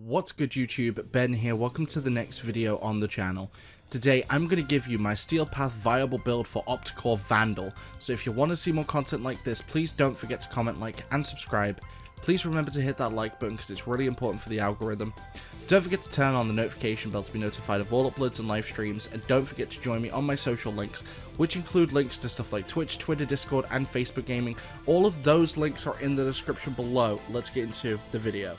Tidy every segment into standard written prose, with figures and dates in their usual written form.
What's good YouTube, Ben here, welcome to the next video on the channel. Today I'm going to give you my Steel Path viable build for Opticor Vandal, so if you want to see more content like this, please don't forget to comment, like and subscribe. Please remember to hit that like button because it's really important for the algorithm. Don't forget to turn on the notification bell to be notified of all uploads and live streams, and don't forget to join me on my social links, which include links to stuff like Twitch, Twitter, Discord and Facebook Gaming. All of those links are in the description below. Let's get into the video.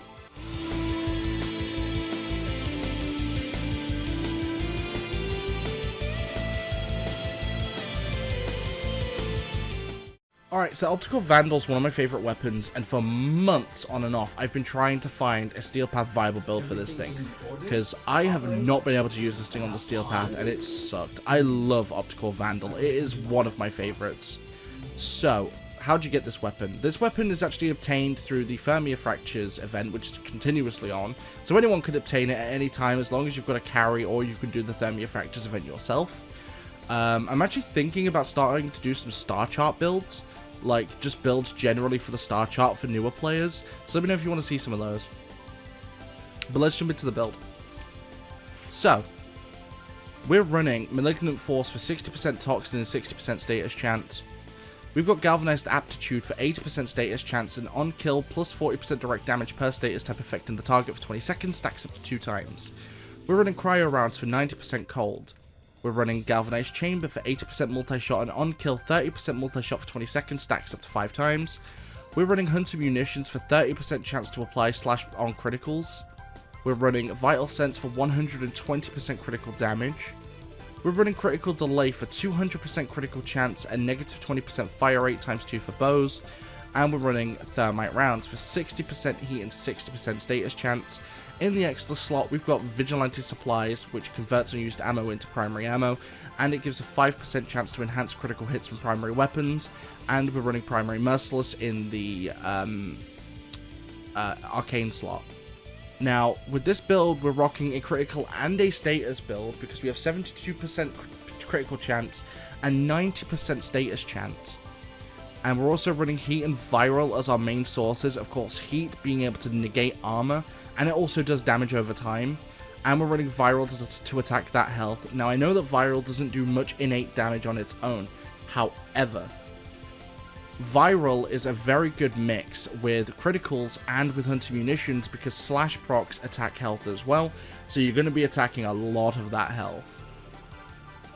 Alright, so Opticor Vandal is one of my favourite weapons, and for months on and off, I've been trying to find a Steel Path viable build for this thing, because I have not been able to use this thing on the Steel Path, and it sucked. I love Opticor Vandal, it is one of my favourites. So, how'd you get this weapon? This weapon is actually obtained through the Thermia Fractures event, which is continuously on, so anyone could obtain it at any time as long as you've got a carry, or you can do the Thermia Fractures event yourself. I'm actually thinking about starting to do some star chart builds. Like, just builds generally for the star chart for newer players. So let me know if you want to see some of those. But let's jump into the build. So, we're running Malignant Force for 60% Toxin and 60% status chance. We've got Galvanized Aptitude for 80% status chance and on kill plus 40% direct damage per status type affecting the target for 20 seconds, stacks up to 2 times. We're running Cryo Rounds for 90% cold. We're running Galvanized Chamber for 80% multi-shot and on-kill 30% multi-shot for 20 seconds, stacks up to 5 times. We're running Hunter Munitions for 30% chance to apply slash on criticals. We're running Vital Sense for 120% critical damage. We're running Critical Delay for 200% critical chance and negative 20% fire rate times 2 for bows. And we're running Thermite Rounds for 60% heat and 60% status chance. In the extra slot, we've got Vigilante Supplies, which converts unused ammo into primary ammo, and it gives a 5% chance to enhance critical hits from primary weapons, and we're running Primary Merciless in the Arcane slot. Now, with this build, we're rocking a critical and a status build, because we have 72% critical chance and 90% status chance. And we're also running Heat and Viral as our main sources. Of course, Heat being able to negate armor, and it also does damage over time. And we're running Viral to attack that health. Now, I know that Viral doesn't do much innate damage on its own. However, Viral is a very good mix with criticals and with Hunter Munitions because slash procs attack health as well. So you're going to be attacking a lot of that health.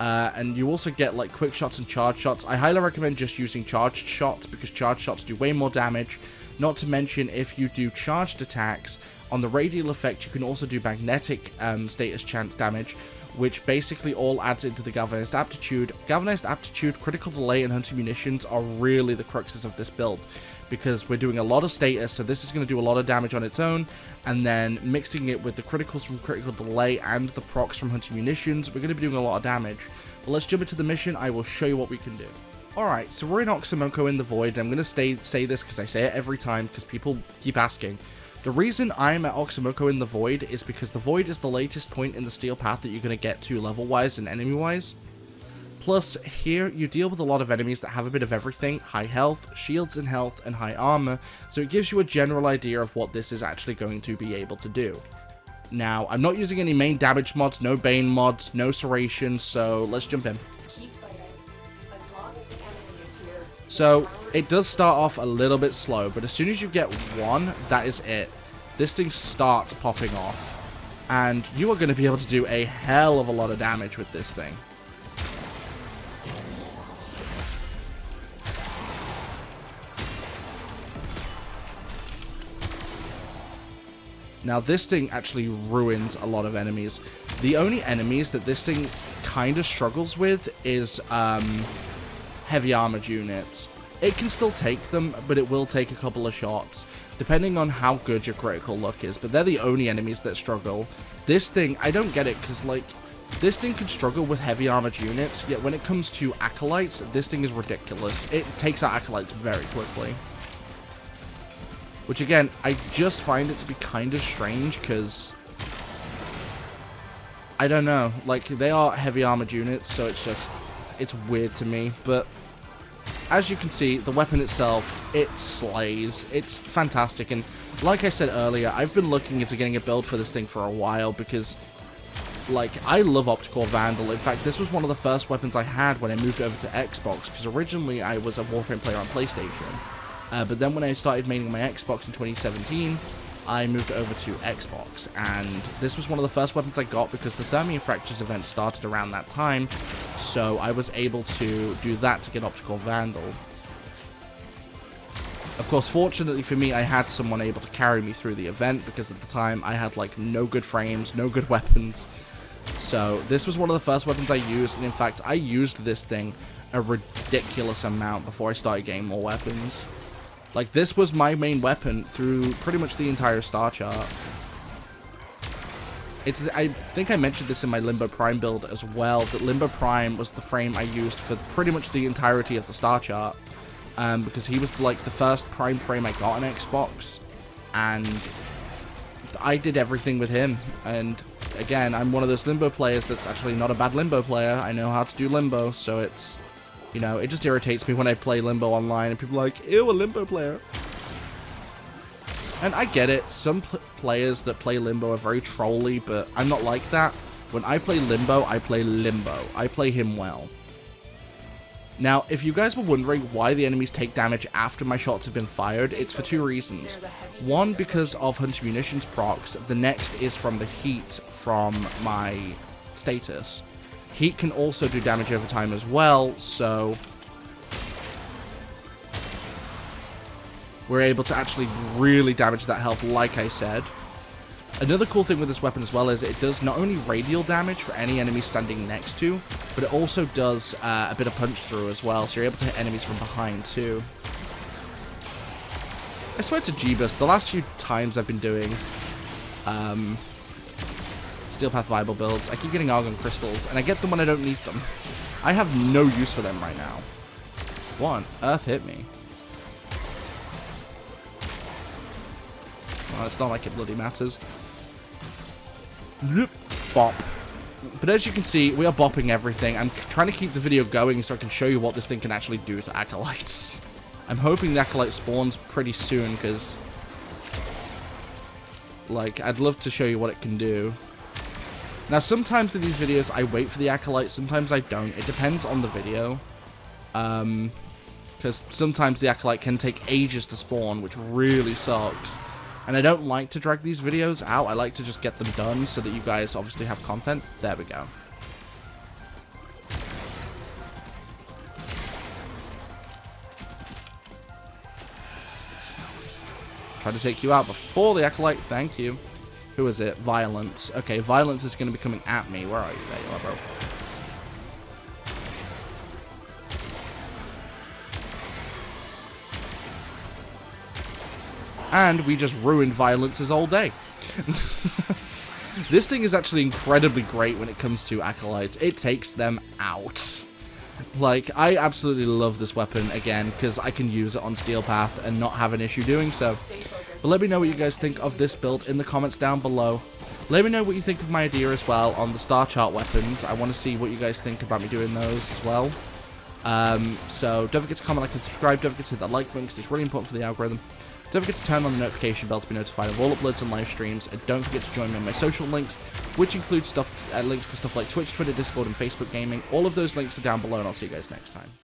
And you also get like quick shots and charge shots. I highly recommend just using charged shots because charged shots do way more damage. Not to mention, if you do charged attacks on the radial effect, you can also do magnetic status chance damage, which basically all adds into the Galvanized Aptitude. Galvanized Aptitude, Critical Delay, and Hunter Munitions are really the cruxes of this build, because we're doing a lot of status, so this is going to do a lot of damage on its own, and then mixing it with the criticals from Critical Delay and the procs from Hunter Munitions, we're going to be doing a lot of damage. But let's jump into the mission. I will show you what we can do. Alright, so we're in Oxymoko in the Void, and I'm going to say this because I say it every time because people keep asking. The reason I'm at Oxymoko in the Void is because the Void is the latest point in the Steel Path that you're going to get to level-wise and enemy-wise. Plus, here you deal with a lot of enemies that have a bit of everything, high health, shields and health, and high armor, so it gives you a general idea of what this is actually going to be able to do. Now, I'm not using any main damage mods, no Bane mods, no Serration, so let's jump in. Keep fighting. As long as the enemy is here. So, it does start off a little bit slow, but as soon as you get one, that is it. This thing starts popping off, and you are going to be able to do a hell of a lot of damage with this thing. Now, this thing actually ruins a lot of enemies. The only enemies that this thing kind of struggles with is heavy armored units. It can still take them, but it will take a couple of shots, depending on how good your critical luck is. But they're the only enemies that struggle. This thing, I don't get it, because, like, this thing can struggle with heavy armored units, yet when it comes to Acolytes, this thing is ridiculous. It takes out Acolytes very quickly. Which, again, I just find it to be kind of strange, because I don't know, like, they are heavy armored units, so it's weird to me, but as you can see, the weapon itself, it slays. It's fantastic, and like I said earlier, I've been looking into getting a build for this thing for a while because, like, I love Opticor Vandal. In fact, this was one of the first weapons I had when I moved over to Xbox, because originally I was a Warframe player on PlayStation. But then when I started maining my Xbox in 2017, I moved over to Xbox, and this was one of the first weapons I got because the Thermia Fractures event started around that time, so I was able to do that to get Opticor Vandal. Of course, fortunately for me, I had someone able to carry me through the event, because at the time I had, like, no good frames, no good weapons. So this was one of the first weapons I used, and in fact, I used this thing a ridiculous amount before I started getting more weapons. Like, this was my main weapon through pretty much the entire star chart. I think I mentioned this in my Limbo Prime build as well, that Limbo Prime was the frame I used for pretty much the entirety of the star chart. Because he was, like, the first Prime frame I got on Xbox, and I did everything with him. And again, I'm one of those Limbo players that's actually not a bad Limbo player. I know how to do Limbo, so it's... You know, it just irritates me when I play Limbo online and people are like, ew, a Limbo player. And I get it, some players that play Limbo are very trolly, but I'm not like that. When I play Limbo, I play Limbo. I play him well. Now, if you guys were wondering why the enemies take damage after my shots have been fired, it's for two reasons. One, because of Hunter Munitions procs. The next is from the heat from my status. Heat can also do damage over time as well, so we're able to actually really damage that health, like I said. Another cool thing with this weapon as well is it does not only radial damage for any enemy standing next to, but it also does a bit of punch through as well, so you're able to hit enemies from behind too. I swear to Jeebus, the last few times I've been doing Steel Path Viable builds, I keep getting Argon Crystals, and I get them when I don't need them. I have no use for them right now. What on earth hit me? Well, it's not like it bloody matters. Bop. But as you can see, we are bopping everything. I'm trying to keep the video going so I can show you what this thing can actually do to Acolytes. I'm hoping the Acolyte spawns pretty soon, because, like, I'd love to show you what it can do. Now, sometimes in these videos, I wait for the Acolyte, sometimes I don't. It depends on the video. Because sometimes the Acolyte can take ages to spawn, which really sucks. And I don't like to drag these videos out. I like to just get them done so that you guys obviously have content. There we go. Try to take you out before the Acolyte. Thank you. Who is it? Violence. Okay, Violence is going to be coming at me. Where are you? There you are, bro. And we just ruined Violence's all day. This thing is actually incredibly great when it comes to Acolytes. It takes them out. Like, I absolutely love this weapon, again, because I can use it on Steel Path and not have an issue doing so. But let me know what you guys think of this build in the comments down below. Let me know what you think of my idea as well on the star chart weapons. I want to see what you guys think about me doing those as well. So don't forget to comment, like, and subscribe. Don't forget to hit that like button because it's really important for the algorithm. Don't forget to turn on the notification bell to be notified of all uploads and live streams. And don't forget to join me on my social links, which include links to stuff like Twitch, Twitter, Discord, and Facebook Gaming. All of those links are down below, and I'll see you guys next time.